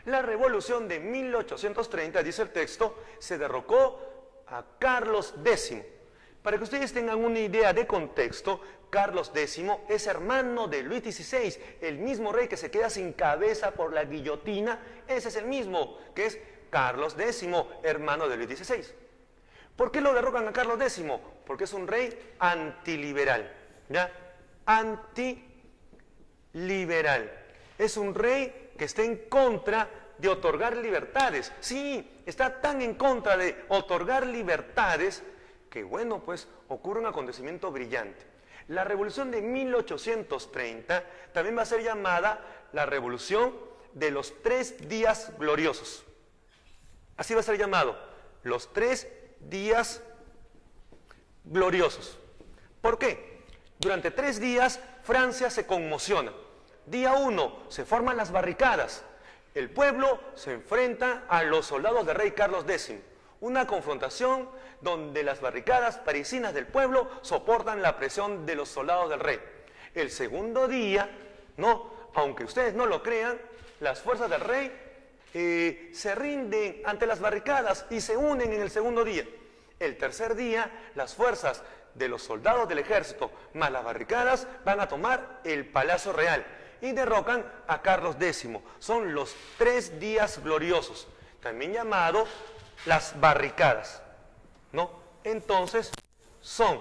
La revolución de 1830, dice el texto, se derrocó a Carlos X. Para que ustedes tengan una idea de contexto, Carlos X es hermano de Luis XVI, el mismo rey que se queda sin cabeza por la guillotina. Ese es el mismo, que es Carlos X, hermano de Luis XVI. ¿Por qué lo derrocan a Carlos X? Porque es un rey antiliberal, ¿ya? Antiliberal. Es un rey que está en contra de otorgar libertades. Sí, está tan en contra de otorgar libertades que, bueno, pues ocurre un acontecimiento brillante. La revolución de 1830 también va a ser llamada la revolución de los 3 días gloriosos. Así va a ser llamado, los 3 días gloriosos. ¿Por qué? Durante 3 días Francia se conmociona. Día 1, se forman las barricadas. El pueblo se enfrenta a los soldados del rey Carlos X. Una confrontación donde las barricadas parisinas del pueblo soportan la presión de los soldados del rey. El segundo día, no, aunque ustedes no lo crean, las fuerzas del rey se rinden ante las barricadas y se unen en el segundo día. El tercer día, las fuerzas de los soldados del ejército más las barricadas van a tomar el Palacio Real y derrocan a Carlos X. Son los 3 días gloriosos, también llamados las barricadas, ¿no? Entonces, son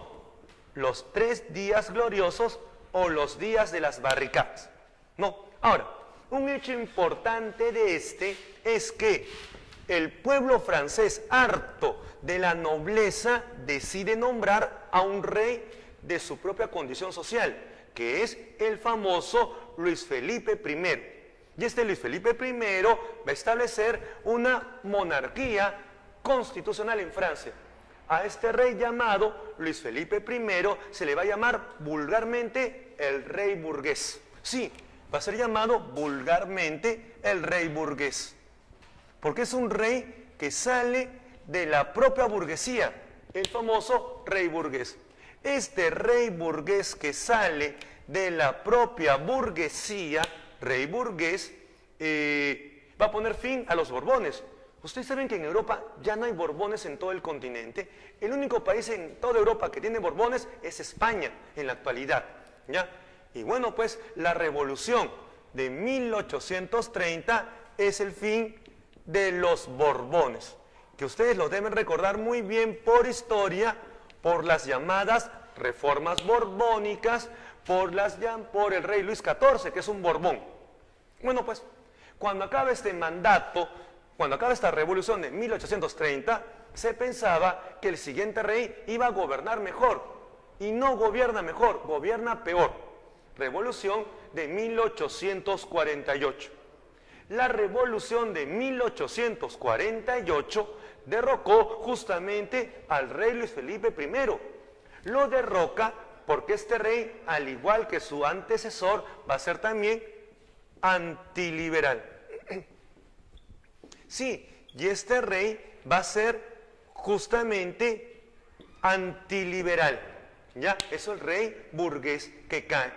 los 3 días gloriosos o los días de las barricadas, ¿no? Ahora, un hecho importante de este es que el pueblo francés, harto de la nobleza, decide nombrar a un rey de su propia condición social, que es el famoso Luis Felipe I. Y este Luis Felipe I va a establecer una monarquía constitucional en Francia. A este rey llamado Luis Felipe I se le va a llamar vulgarmente el rey burgués. Sí, va a ser llamado vulgarmente el rey burgués, porque es un rey que sale de la propia burguesía, el famoso rey burgués. Este rey burgués que sale de la propia burguesía, rey burgués, va a poner fin a los Borbones. Ustedes saben que en Europa ya no hay Borbones en todo el continente. El único país en toda Europa que tiene Borbones es España en la actualidad, ¿ya? Y bueno, pues la revolución de 1830 es el fin de los Borbones, que ustedes lo deben recordar muy bien por historia, por las llamadas reformas borbónicas, por el rey Luis XIV, que es un Borbón. Bueno, pues cuando acaba este mandato, cuando acaba esta revolución de 1830, se pensaba que el siguiente rey iba a gobernar mejor, y no gobierna mejor, gobierna peor. Revolución de 1848. La revolución de 1848 derrocó justamente al rey Luis Felipe I. Lo derroca porque este rey, al igual que su antecesor, va a ser también antiliberal. Sí, y este rey va a ser justamente antiliberal. Ya, es el rey burgués que cae.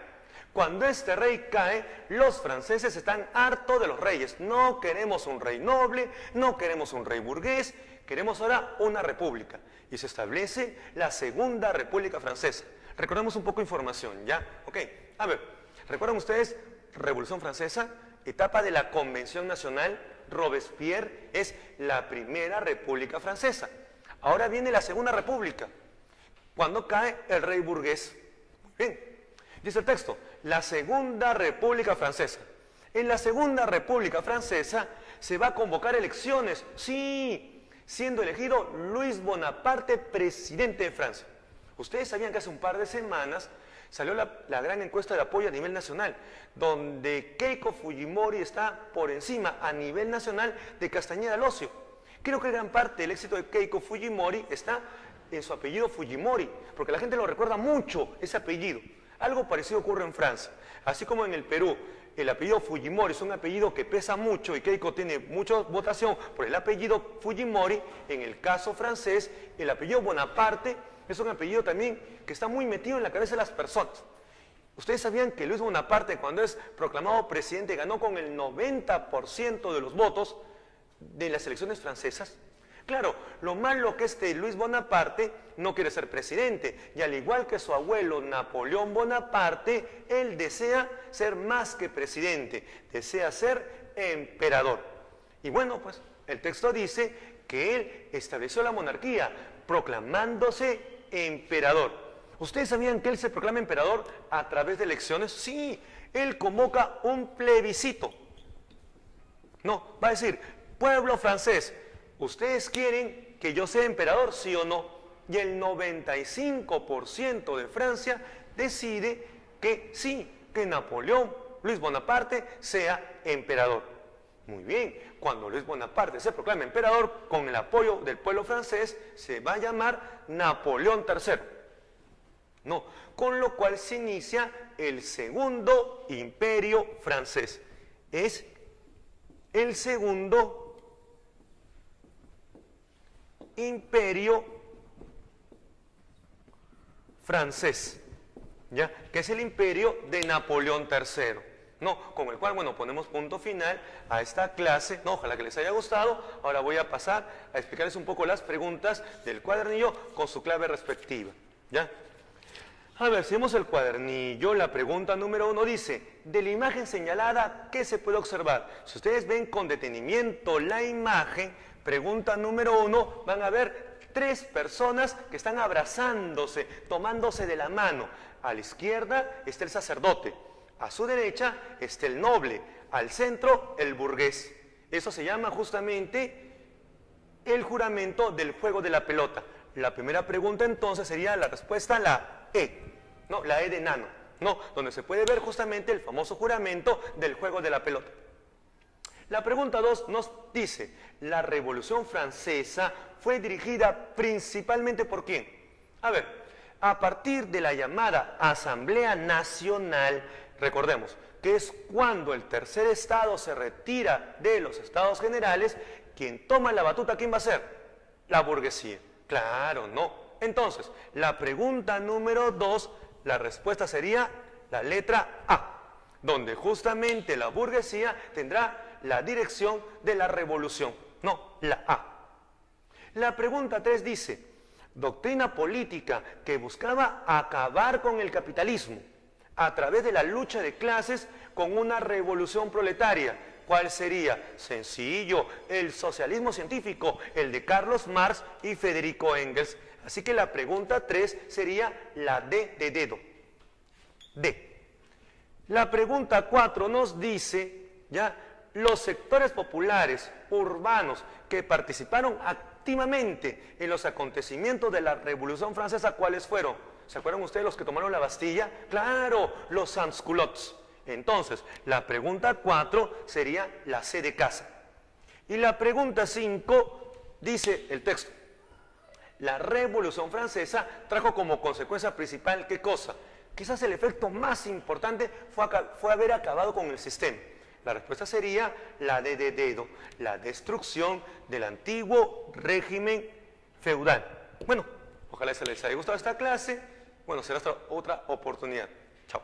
Cuando este rey cae, los franceses están hartos de los reyes. No queremos un rey noble, no queremos un rey burgués, queremos ahora una república. Y se establece la Segunda República Francesa. Recordemos un poco de información, ¿ya? Ok, a ver, ¿recuerdan ustedes Revolución Francesa? Etapa de la Convención Nacional, Robespierre es la primera República Francesa. Ahora viene la Segunda República, cuando cae el rey burgués. Bien, dice el texto, la Segunda República Francesa. En la Segunda República Francesa se va a convocar elecciones, sí, siendo elegido Luis Bonaparte presidente de Francia. Ustedes sabían que hace un par de semanas salió la gran encuesta de apoyo a nivel nacional, donde Keiko Fujimori está por encima a nivel nacional de Castañeda Locio. Creo que gran parte del éxito de Keiko Fujimori está en su apellido Fujimori, porque la gente lo recuerda mucho, ese apellido. Algo parecido ocurre en Francia. Así como en el Perú, el apellido Fujimori es un apellido que pesa mucho y Keiko tiene mucha votación por el apellido Fujimori, en el caso francés, el apellido Bonaparte es un apellido también que está muy metido en la cabeza de las personas. ¿Ustedes sabían que Luis Bonaparte, cuando es proclamado presidente, ganó con el 90% de los votos de las elecciones francesas? Claro, lo malo que Luis Bonaparte no quiere ser presidente, y al igual que su abuelo Napoleón Bonaparte, él desea ser más que presidente, desea ser emperador. Y bueno, pues el texto dice que él estableció la monarquía proclamándose emperador. ¿Ustedes sabían que él se proclama emperador a través de elecciones? Sí, él convoca un plebiscito. No, va a decir, pueblo francés, ¿ustedes quieren que yo sea emperador, sí o no? Y el 95% de Francia decide que sí, que Napoleón, Luis Bonaparte, sea emperador. Muy bien, cuando Luis Bonaparte se proclama emperador, con el apoyo del pueblo francés, se va a llamar Napoleón III. No, con lo cual se inicia el segundo imperio francés. Es el segundo imperio francés, ¿ya? Que es el imperio de Napoleón III. No, con el cual, bueno, ponemos punto final a esta clase. No, ojalá que les haya gustado. Ahora voy a pasar a explicarles un poco las preguntas del cuadernillo con su clave respectiva, ¿ya? A ver, si vemos el cuadernillo, la pregunta número 1 dice, de la imagen señalada, ¿qué se puede observar? Si ustedes ven con detenimiento la imagen, pregunta número 1, van a ver 3 personas que están abrazándose, tomándose de la mano. A la izquierda está el sacerdote, a su derecha está el noble, al centro el burgués. Eso se llama justamente el juramento del juego de la pelota. La primera pregunta entonces sería la respuesta a la E. No, la E de enano, no, donde se puede ver justamente el famoso juramento del juego de la pelota. La pregunta 2 nos dice, ¿la Revolución Francesa fue dirigida principalmente por quién? A ver, a partir de la llamada Asamblea Nacional, recordemos que es cuando el tercer estado se retira de los estados generales, quien toma la batuta, ¿quién va a ser? La burguesía. Claro, no. Entonces, la pregunta número 2, la respuesta sería la letra A, donde justamente la burguesía tendrá la dirección de la revolución. No, la A. La pregunta 3 dice, doctrina política que buscaba acabar con el capitalismo a través de la lucha de clases con una revolución proletaria. ¿Cuál sería? Sencillo, el socialismo científico, el de Carlos Marx y Federico Engels. Así que la pregunta 3 sería la D de dedo. D. La pregunta 4 nos dice, ya, los sectores populares, urbanos, que participaron activamente en los acontecimientos de la Revolución Francesa, ¿cuáles fueron? ¿Se acuerdan ustedes los que tomaron la Bastilla? Claro, los sans-culottes. Entonces, la pregunta 4 sería la C de casa. Y la pregunta 5 dice el texto. La Revolución Francesa trajo como consecuencia principal, ¿qué cosa? Quizás el efecto más importante fue haber acabado con el sistema. La respuesta sería la D de dedo, la destrucción del antiguo régimen feudal. Bueno, ojalá les haya gustado esta clase. Bueno, será hasta otra oportunidad. Chao.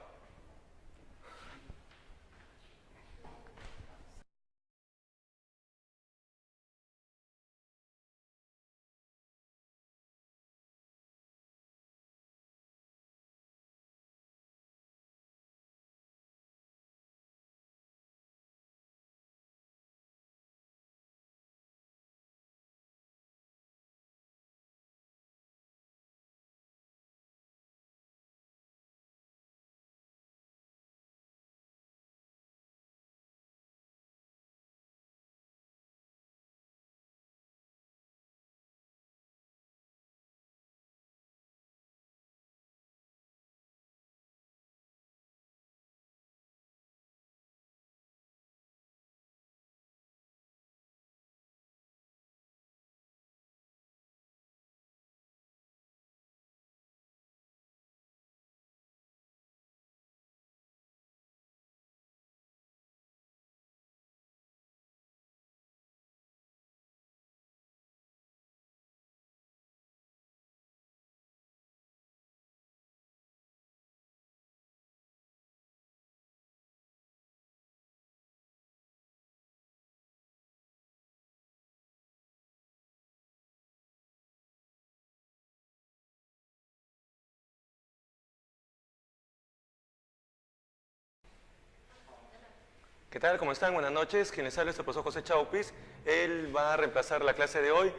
¿Qué tal? ¿Cómo están? Buenas noches. Quien les habla es el profesor José Chaupis. Él va a reemplazar la clase de hoy,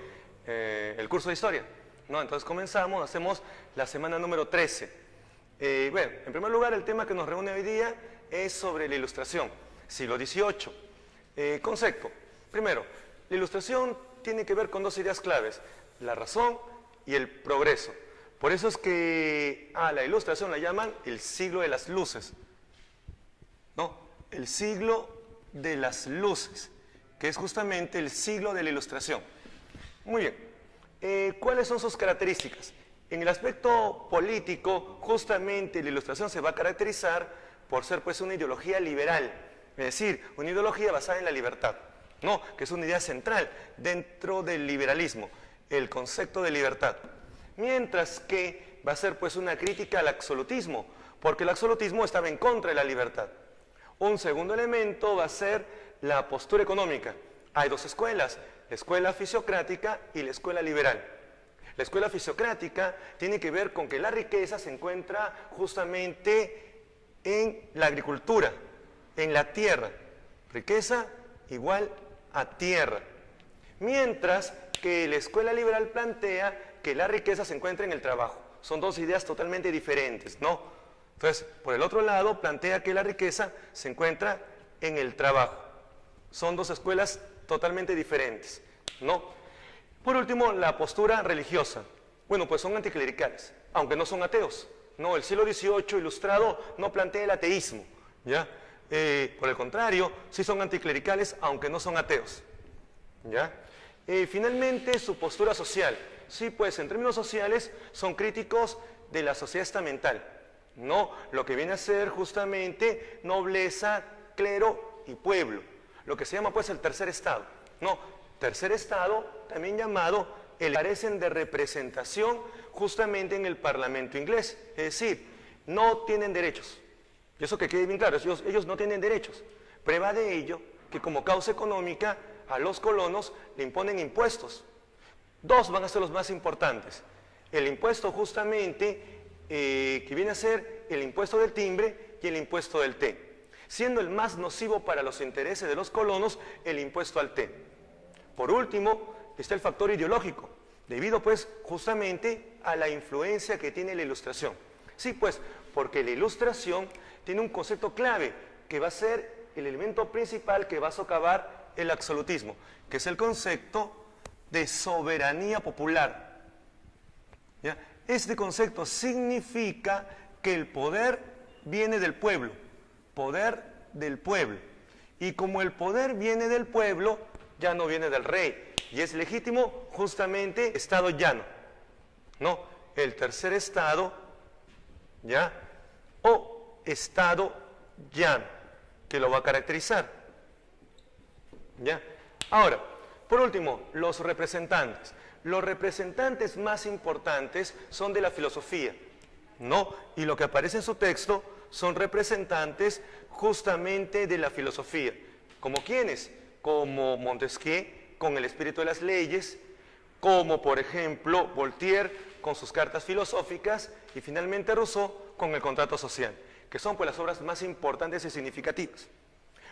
el curso de historia. ¿No? Entonces comenzamos, hacemos la semana número 13. Bueno, en primer lugar, el tema que nos reúne hoy día es sobre la ilustración, siglo XVIII. Concepto. Primero, la ilustración tiene que ver con dos ideas claves, la razón y el progreso. Por eso es que a la ilustración la llaman el siglo de las luces. ¿No? El siglo de las luces, que es justamente el siglo de la ilustración. Muy bien, ¿cuáles son sus características? En el aspecto político, justamente la ilustración se va a caracterizar por ser pues una ideología liberal, es decir, una ideología basada en la libertad, ¿no? Que es una idea central dentro del liberalismo, el concepto de libertad. Mientras que va a ser pues una crítica al absolutismo, porque el absolutismo estaba en contra de la libertad. Un segundo elemento va a ser la postura económica. Hay dos escuelas, la escuela fisiocrática y la escuela liberal. La escuela fisiocrática tiene que ver con que la riqueza se encuentra justamente en la agricultura, en la tierra. Riqueza igual a tierra. Mientras que la escuela liberal plantea que la riqueza se encuentra en el trabajo. Son dos ideas totalmente diferentes, ¿no? Entonces, por el otro lado, plantea que la riqueza se encuentra en el trabajo. Son dos escuelas totalmente diferentes, ¿no? Por último, la postura religiosa. Bueno, pues son anticlericales, aunque no son ateos. No, el siglo XVIII ilustrado no plantea el ateísmo, ¿ya? Por el contrario, sí son anticlericales, aunque no son ateos, ¿ya? Finalmente, su postura social. Sí, pues en términos sociales son críticos de la sociedad estamental. No, lo que viene a ser justamente nobleza, clero y pueblo. Lo que se llama pues el tercer estado. No, tercer estado, también llamado el carecen de representación justamente en el Parlamento inglés. Es decir, no tienen derechos. Y eso que quede bien claro, ellos no tienen derechos. Prueba de ello que como causa económica a los colonos le imponen impuestos. Dos van a ser los más importantes. El impuesto justamente que viene a ser el impuesto del timbre y el impuesto del té, siendo el más nocivo para los intereses de los colonos el impuesto al té. Por último, está el factor ideológico, debido pues justamente a la influencia que tiene la ilustración. Sí, pues, porque la ilustración tiene un concepto clave que va a ser el elemento principal que va a socavar el absolutismo, que es el concepto de soberanía popular. ¿Ya? Este concepto significa que el poder viene del pueblo, poder del pueblo. Y como el poder viene del pueblo, ya no viene del rey. Y es legítimo justamente estado llano. No, el tercer estado, ¿ya? O estado llano, que lo va a caracterizar. ¿Ya? Ahora, por último, los representantes. Los representantes más importantes son de la filosofía, ¿no? Y lo que aparece en su texto son representantes justamente de la filosofía. ¿Como quiénes? Como Montesquieu con el espíritu de las leyes, como por ejemplo Voltaire con sus cartas filosóficas y finalmente Rousseau con el contrato social, que son pues las obras más importantes y significativas.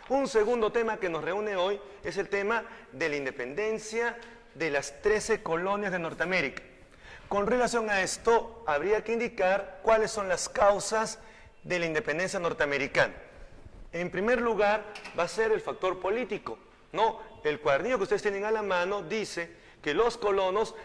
Un segundo tema que nos reúne hoy es el tema de la independencia de las 13 colonias de Norteamérica. Con relación a esto, habría que indicar cuáles son las causas de la independencia norteamericana. En primer lugar, va a ser el factor político, ¿no? El cuadernillo que ustedes tienen a la mano dice que los colonos